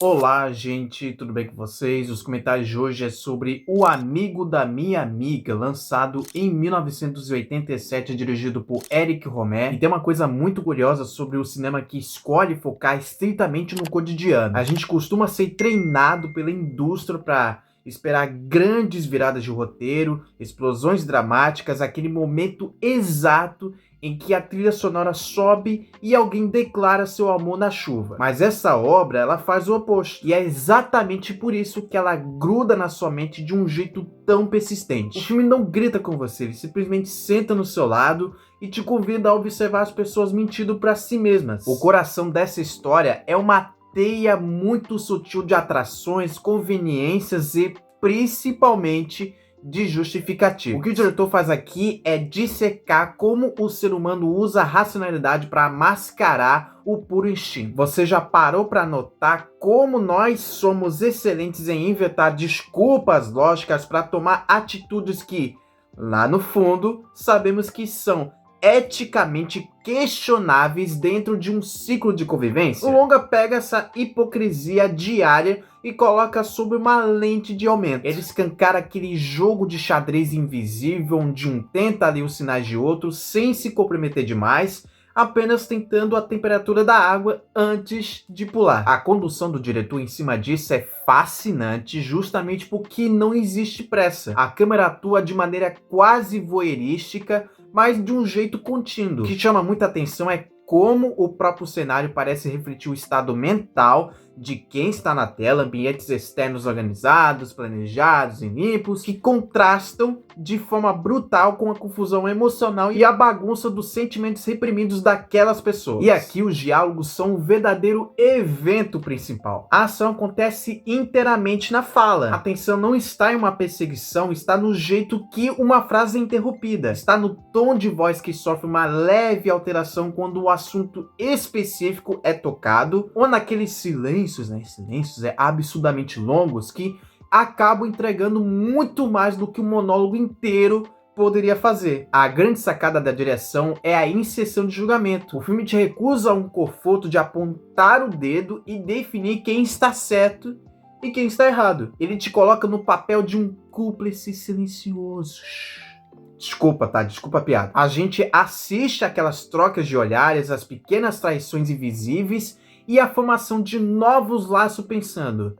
Olá, gente, tudo bem com vocês? Os comentários de hoje é sobre O Amigo da Minha Amiga, lançado em 1987, dirigido por Eric Romer. E tem uma coisa muito curiosa sobre o cinema que escolhe focar estritamente no cotidiano. A gente costuma ser treinado pela indústria para esperar grandes viradas de roteiro, explosões dramáticas, aquele momento exato em que a trilha sonora sobe e alguém declara seu amor na chuva. Mas essa obra, ela faz o oposto. E é exatamente por isso que ela gruda na sua mente de um jeito tão persistente. O filme não grita com você, ele simplesmente senta no seu lado e te convida a observar as pessoas mentindo para si mesmas. O coração dessa história é uma teia muito sutil de atrações, conveniências e, principalmente, de justificativa. O que o diretor faz aqui é dissecar como o ser humano usa a racionalidade para mascarar o puro instinto. Você já parou para notar como nós somos excelentes em inventar desculpas lógicas para tomar atitudes que, lá no fundo, sabemos que são eticamente questionáveis dentro de um ciclo de convivência? O longa pega essa hipocrisia diária e coloca sob uma lente de aumento. Ele escancara aquele jogo de xadrez invisível onde um tenta ler os sinais de outro sem se comprometer demais, apenas tentando a temperatura da água antes de pular. A condução do diretor em cima disso é fascinante, justamente porque não existe pressa. A câmera atua de maneira quase voyeurística, mas de um jeito contínuo. O que chama muita atenção é como o próprio cenário parece refletir o estado mental de quem está na tela, ambientes externos organizados, planejados e limpos, que contrastam de forma brutal com a confusão emocional e a bagunça dos sentimentos reprimidos daquelas pessoas. E aqui os diálogos são o verdadeiro evento principal. A ação acontece inteiramente na fala. A atenção não está em uma perseguição, está no jeito que uma frase é interrompida. Está no tom de voz que sofre uma leve alteração quando o assunto específico é tocado, ou naqueles silêncios absurdamente longos que acabam entregando muito mais do que o monólogo inteiro poderia fazer. A grande sacada da direção é a inserção de julgamento. O filme te recusa um conforto de apontar o dedo e definir quem está certo e quem está errado. Ele te coloca no papel de um cúmplice silencioso. Desculpa, tá? Desculpa a piada. A gente assiste aquelas trocas de olhares, as pequenas traições invisíveis e a formação de novos laços pensando: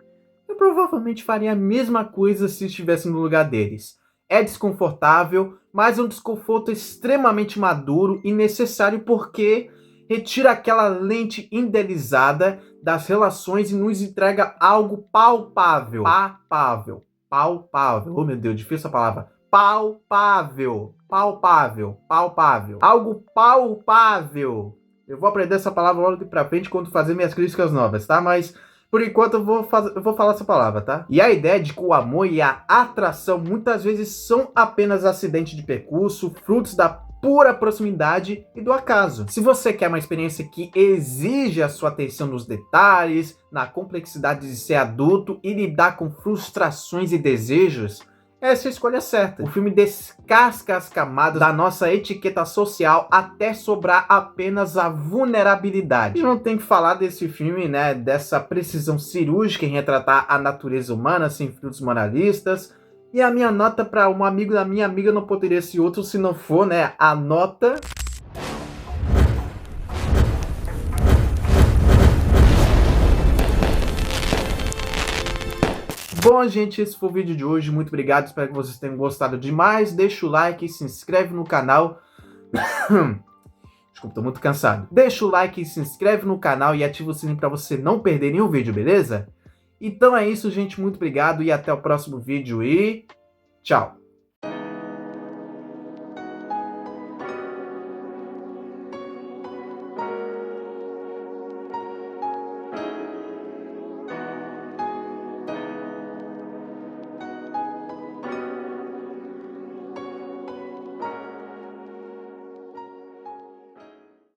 eu provavelmente faria a mesma coisa se estivesse no lugar deles. É desconfortável, mas é um desconforto extremamente maduro e necessário porque retira aquela lente idealizada das relações e nos entrega algo palpável. Palpável. Oh, meu Deus, difícil essa palavra. Palpável. Algo palpável. Eu vou aprender essa palavra logo pra frente quando fazer minhas críticas novas, tá? Mas, por enquanto, eu vou falar essa palavra, tá? E a ideia de que o amor e a atração muitas vezes são apenas acidente de percurso, frutos da pura proximidade e do acaso. Se você quer uma experiência que exige a sua atenção nos detalhes, na complexidade de ser adulto e lidar com frustrações e desejos, essa é a escolha certa. O filme descasca as camadas da nossa etiqueta social até sobrar apenas a vulnerabilidade. E não tem que falar desse filme, né, dessa precisão cirúrgica em retratar a natureza humana sem filtros moralistas. E a minha nota para um amigo da minha amiga não poderia ser outro se não for, né, a nota... Bom, gente, esse foi o vídeo de hoje. Muito obrigado, espero que vocês tenham gostado demais. Deixa o like, se inscreve no canal. Desculpa, tô muito cansado. Deixa o like, se inscreve no canal e ativa o sininho para você não perder nenhum vídeo, beleza? Então é isso, gente. Muito obrigado e até o próximo vídeo e tchau!